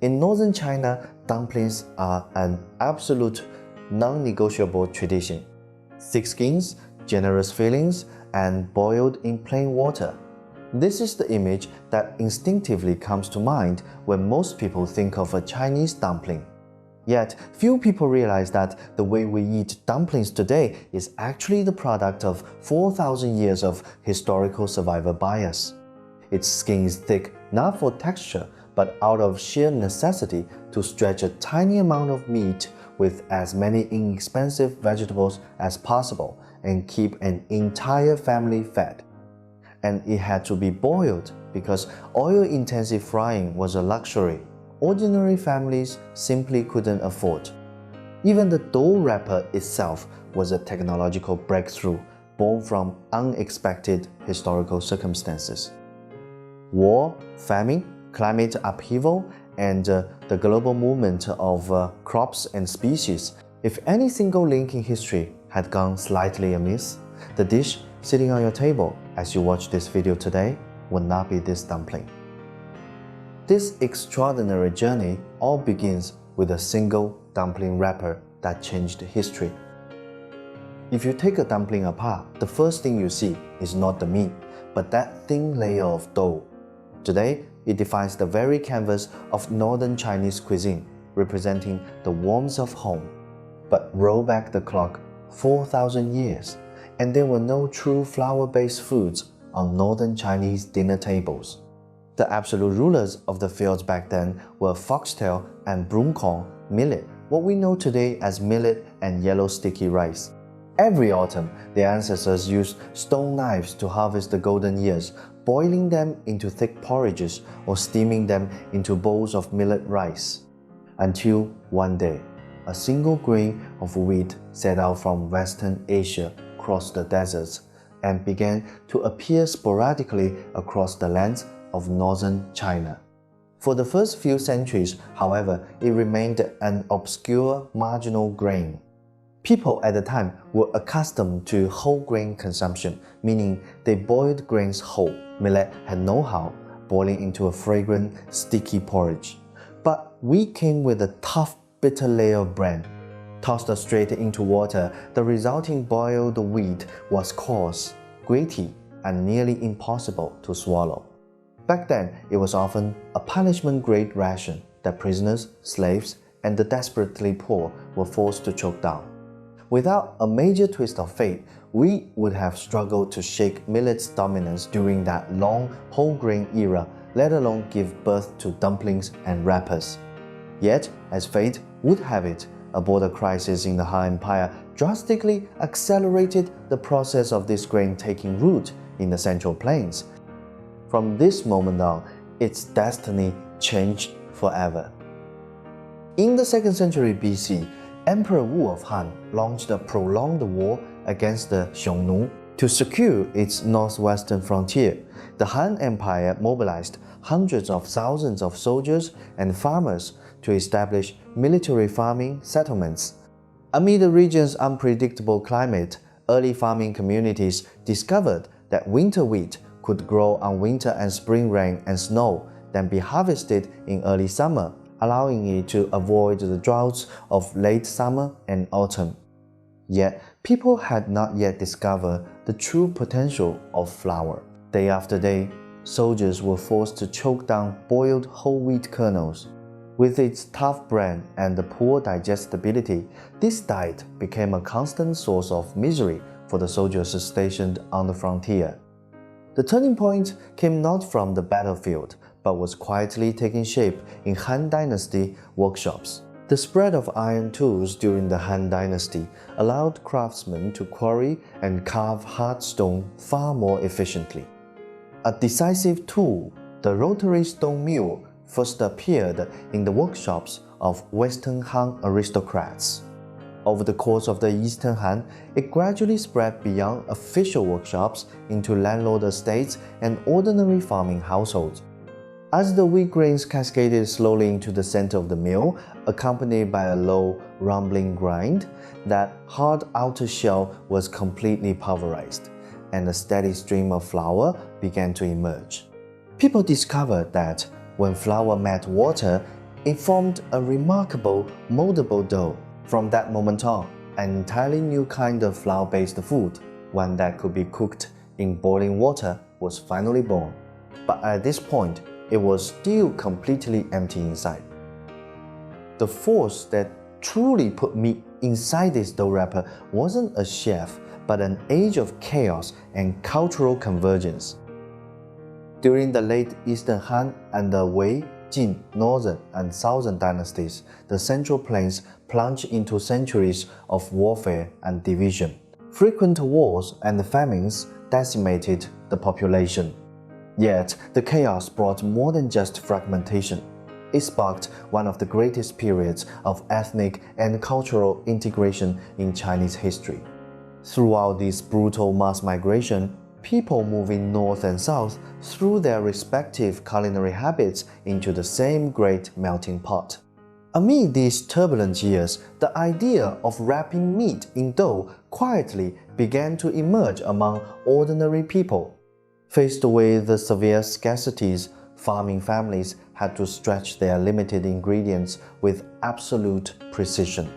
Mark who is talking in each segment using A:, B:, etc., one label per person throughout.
A: In northern China, dumplings are an absolute non-negotiable tradition. Thick skins, generous fillings, and boiled in plain water. This is the image that instinctively comes to mind when most people think of a Chinese dumpling. Yet, few people realize that the way we eat dumplings today is actually the product of 4,000 years of historical survival bias. Its skin is thick not for texture, but out of sheer necessity to stretch a tiny amount of meat with as many inexpensive vegetables as possible and keep an entire family fed. And it had to be boiled because oil-intensive frying was a luxury ordinary families simply couldn't afford. Even the dough wrapper itself was a technological breakthrough born from unexpected historical circumstances. War, famine, climate upheaval, and the global movement of crops and species. If any single link in history had gone slightly amiss, the dish sitting on your table as you watch this video today would not be this dumpling. This extraordinary journey all begins with a single dumpling wrapper that changed history. If you take a dumpling apart, the first thing you see is not the meat, but that thin layer of dough. Today, it defines the very canvas of northern Chinese cuisine, representing the warmth of home. But roll back the clock 4,000 years, and there were no true flour-based foods on northern Chinese dinner tables. The absolute rulers of the fields back then were foxtail and broomcorn, millet, what we know today as millet and yellow sticky rice. Every autumn, their ancestors used stone knives to harvest the golden ears, boiling them into thick porridges or steaming them into bowls of millet rice. Until one day, a single grain of wheat set out from Western Asia crossed the deserts and began to appear sporadically across the lands of northern China. For the first few centuries, however, it remained an obscure, marginal grain. People at the time were accustomed to whole grain consumption, meaning they boiled grains whole. Millet had know-how, boiling into a fragrant, sticky porridge. But wheat came with a tough, bitter layer of bran. Tossed straight into water, the resulting boiled wheat was coarse, gritty, and nearly impossible to swallow. Back then, it was often a punishment-grade ration that prisoners, slaves, and the desperately poor were forced to choke down. Without a major twist of fate, we would have struggled to shake millet's dominance during that long whole grain era, let alone give birth to dumplings and wrappers. Yet, as fate would have it, a border crisis in the Han Empire drastically accelerated the process of this grain taking root in the Central Plains. From this moment on, its destiny changed forever. In the 2nd century BC, Emperor Wu of Han launched a prolonged war against the Xiongnu. To secure its northwestern frontier, the Han Empire mobilized hundreds of thousands of soldiers and farmers to establish military farming settlements. Amid the region's unpredictable climate, early farming communities discovered that winter wheat could grow on winter and spring rain and snow, then be harvested in early summer, allowing it to avoid the droughts of late summer and autumn. Yet, people had not yet discovered the true potential of flour. Day after day, soldiers were forced to choke down boiled whole wheat kernels. With its tough bran and the poor digestibility, this diet became a constant source of misery for the soldiers stationed on the frontier. The turning point came not from the battlefield, but was quietly taking shape in Han Dynasty workshops. The spread of iron tools during the Han Dynasty allowed craftsmen to quarry and carve hard stone far more efficiently. A decisive tool, the rotary stone mill, first appeared in the workshops of Western Han aristocrats. Over the course of the Eastern Han, it gradually spread beyond official workshops into landlord estates and ordinary farming households. As the wheat grains cascaded slowly into the center of the mill, accompanied by a low, rumbling grind, that hard outer shell was completely pulverized, and a steady stream of flour began to emerge. People discovered that when flour met water, It formed a remarkable, moldable dough. From that moment on, an entirely new kind of flour-based food, one that could be cooked in boiling water, was finally born. But at this point, it was still completely empty inside. The force that truly put meat inside this dough wrapper wasn't a chef, but an age of chaos and cultural convergence. During the late Eastern Han and the Wei, Jin, Northern and Southern dynasties, the Central Plains plunged into centuries of warfare and division. Frequent wars and famines decimated the population. Yet, the chaos brought more than just fragmentation. It sparked one of the greatest periods of ethnic and cultural integration in Chinese history. Throughout this brutal mass migration, people moving north and south threw their respective culinary habits into the same great melting pot. Amid these turbulent years, the idea of wrapping meat in dough quietly began to emerge among ordinary people. Faced with the severe scarcities, farming families had to stretch their limited ingredients with absolute precision.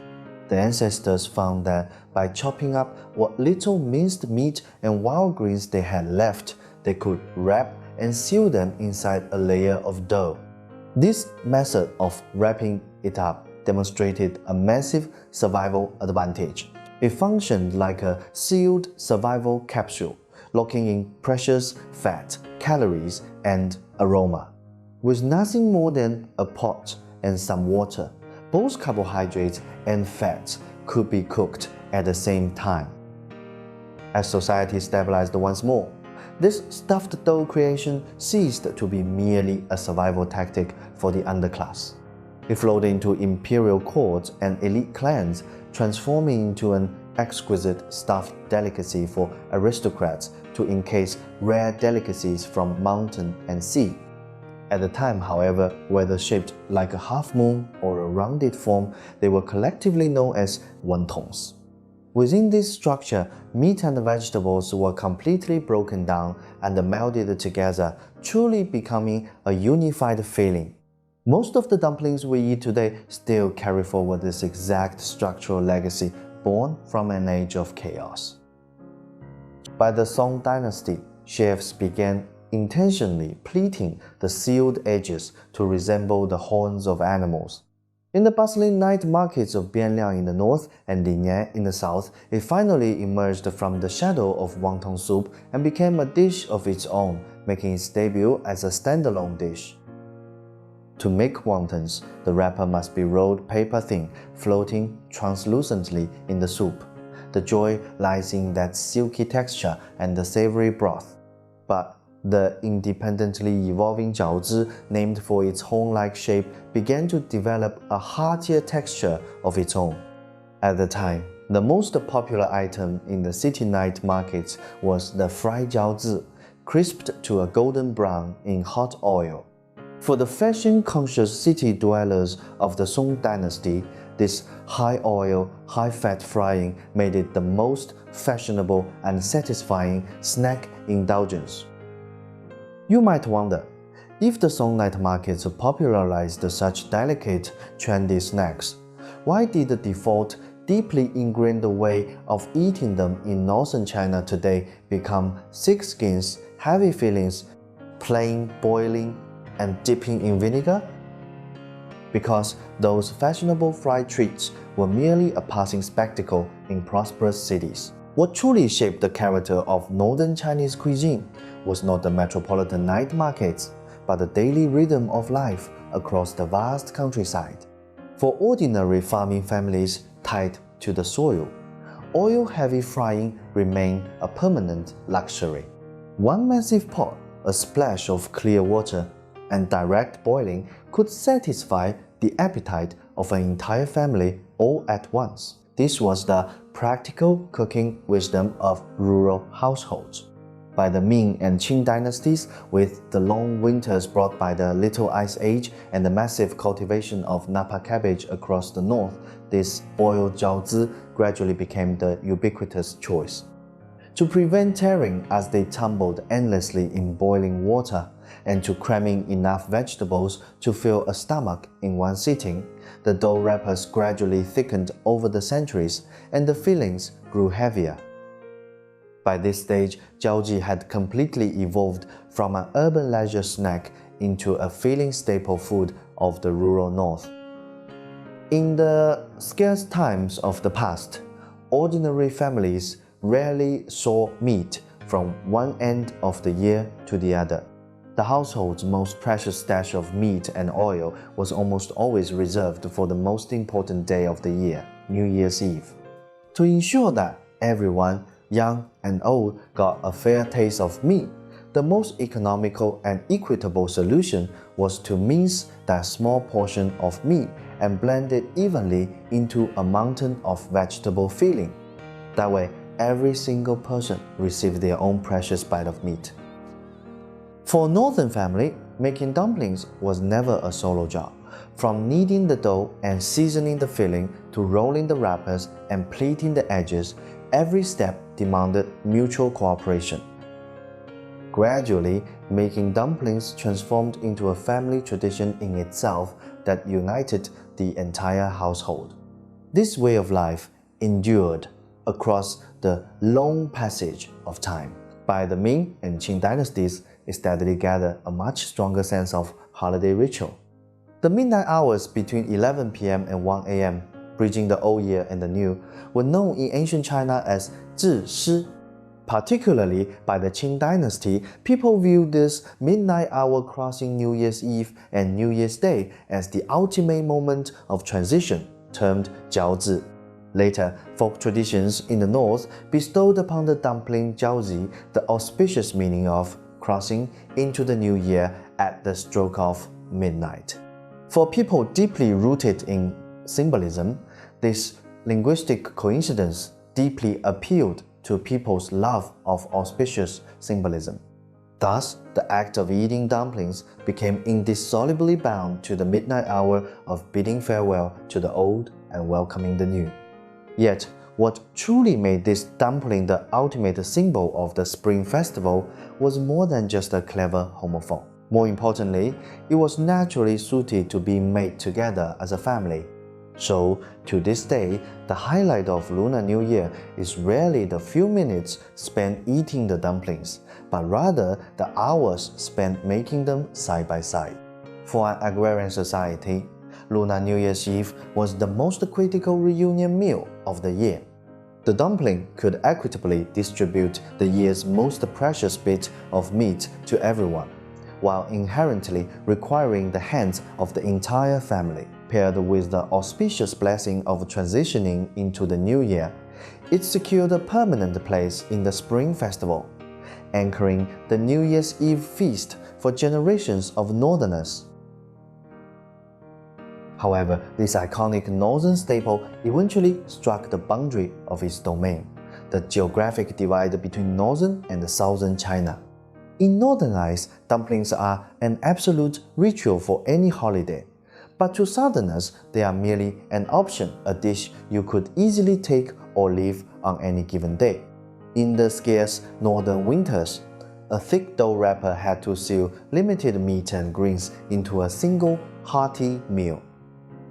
A: The ancestors found that by chopping up what little minced meat and wild greens they had left, they could wrap and seal them inside a layer of dough. This method of wrapping it up demonstrated a massive survival advantage. It functioned like a sealed survival capsule, locking in precious fat, calories, and aroma. With nothing more than a pot and some water, both carbohydrates and fats could be cooked at the same time. As society stabilized once more, this stuffed dough creation ceased to be merely a survival tactic for the underclass. It flowed into imperial courts and elite clans, transforming into an exquisite stuffed delicacy for aristocrats to encase rare delicacies from mountain and sea. At the time, however, whether shaped like a half moon or a rounded form, they were collectively known as wontons. Within this structure, meat and vegetables were completely broken down and melded together, truly becoming a unified feeling. Most of the dumplings we eat today still carry forward this exact structural legacy born from an age of chaos. By the Song Dynasty, chefs began intentionally pleating the sealed edges to resemble the horns of animals. In the bustling night markets of Bianliang in the north and Linian in the south, it finally emerged from the shadow of wonton soup and became a dish of its own, making its debut as a standalone dish. To make wontons, the wrapper must be rolled paper-thin, floating translucently in the soup. The joy lies in that silky texture and the savory broth. But the independently evolving Jiǎozi, named for its horn-like shape, began to develop a heartier texture of its own. At the time, the most popular item in the city night markets was the fried Jiǎozi, crisped to a golden brown in hot oil. For the fashion-conscious city dwellers of the Song Dynasty, this high-oil, high-fat frying made it the most fashionable and satisfying snack indulgence. You might wonder, if the Song night markets popularized such delicate, trendy snacks, why did the default, deeply ingrained way of eating them in northern China today become thick skins, heavy fillings, plain boiling, and dipping in vinegar? Because those fashionable fried treats were merely a passing spectacle in prosperous cities. What truly shaped the character of northern Chinese cuisine was not the metropolitan night markets, but the daily rhythm of life across the vast countryside. For ordinary farming families tied to the soil, oil-heavy frying remained a permanent luxury. One massive pot, a splash of clear water, and direct boiling could satisfy the appetite of an entire family all at once. This was the practical cooking wisdom of rural households. By the Ming and Qing dynasties, with the long winters brought by the Little Ice Age and the massive cultivation of Napa cabbage across the north, this boiled Jiǎozi gradually became the ubiquitous choice. To prevent tearing as they tumbled endlessly in boiling water, and to cramming enough vegetables to fill a stomach in one sitting, the dough wrappers gradually thickened over the centuries and the fillings grew heavier. By this stage, Jiǎozi had completely evolved from an urban leisure snack into a filling staple food of the rural north. In the scarce times of the past, ordinary families rarely saw meat from one end of the year to the other. The household's most precious stash of meat and oil was almost always reserved for the most important day of the year, New Year's Eve. To ensure that everyone, young and old, got a fair taste of meat, the most economical and equitable solution was to mince that small portion of meat and blend it evenly into a mountain of vegetable filling. That way, every single person received their own precious bite of meat. For a northern family, making dumplings was never a solo job. From kneading the dough and seasoning the filling to rolling the wrappers and pleating the edges, every step demanded mutual cooperation. Gradually, making dumplings transformed into a family tradition in itself that united the entire household. This way of life endured across the long passage of time. By the Ming and Qing dynasties, it steadily gathered a much stronger sense of holiday ritual. The midnight hours between 11 p.m. and 1 a.m., bridging the old year and the new, were known in ancient China as 治诗. Particularly by the Qing dynasty, people viewed this midnight hour crossing New Year's Eve and New Year's Day as the ultimate moment of transition, termed Jiǎozi. Later, folk traditions in the north bestowed upon the dumpling Jiǎozi the auspicious meaning of crossing into the new year at the stroke of midnight. For people deeply rooted in symbolism, this linguistic coincidence deeply appealed to people's love of auspicious symbolism. Thus, the act of eating dumplings became indissolubly bound to the midnight hour of bidding farewell to the old and welcoming the new. Yet, what truly made this dumpling the ultimate symbol of the Spring Festival was more than just a clever homophone. More importantly, it was naturally suited to be made together as a family. So, to this day, the highlight of Lunar New Year is rarely the few minutes spent eating the dumplings, but rather the hours spent making them side by side. For an agrarian society, Lunar New Year's Eve was the most critical reunion meal of the year. The dumpling could equitably distribute the year's most precious bit of meat to everyone, while inherently requiring the hands of the entire family. Paired with the auspicious blessing of transitioning into the new year, it secured a permanent place in the Spring Festival, anchoring the New Year's Eve feast for generations of Northerners. However, this iconic northern staple eventually struck the boundary of its domain, the geographic divide between northern and southern China. In northern eyes, dumplings are an absolute ritual for any holiday, but to southerners, they are merely an option, a dish you could easily take or leave on any given day. In the scarce northern winters, a thick dough wrapper had to seal limited meat and greens into a single hearty meal.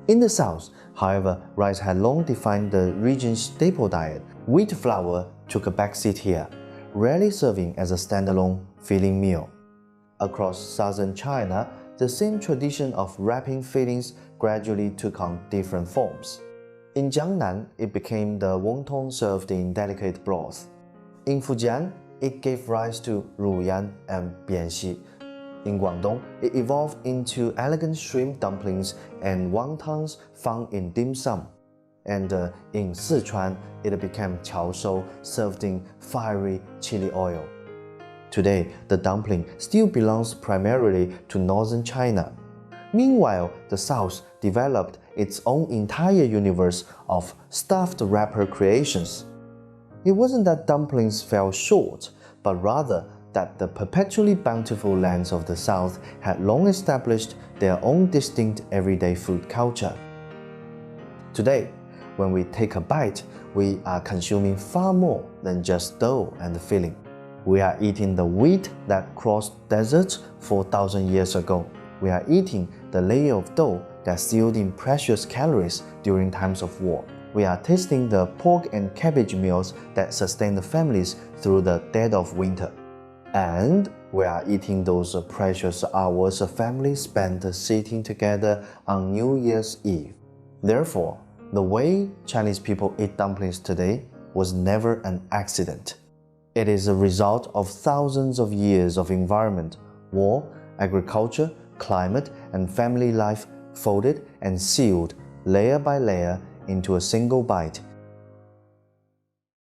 A: In the south, however, rice had long defined the region's staple diet. Wheat flour took a backseat here, rarely serving as a standalone filling meal. Across southern China, the same tradition of wrapping fillings gradually took on different forms. In Jiangnan, it became the wonton served in delicate broth. In Fujian, it gave rise to ruyan and bianxi. In Guangdong, it evolved into elegant shrimp dumplings and wontons found in dim sum. And in Sichuan, it became Jiǎozi, served in fiery chili oil. Today, the dumpling still belongs primarily to northern China. Meanwhile, the South developed its own entire universe of stuffed wrapper creations. It wasn't that dumplings fell short, but rather that the perpetually bountiful lands of the South had long established their own distinct everyday food culture. Today, when we take a bite, we are consuming far more than just dough and filling. We are eating the wheat that crossed deserts 4,000 years ago. We are eating the layer of dough that sealed in precious calories during times of war. We are tasting the pork and cabbage meals that sustain the families through the dead of winter. And we are eating those precious hours a family spent sitting together on New Year's Eve. Therefore, the way Chinese people eat dumplings today was never an accident. It is a result of thousands of years of environment, war, agriculture, climate, and family life folded and sealed layer by layer into a single bite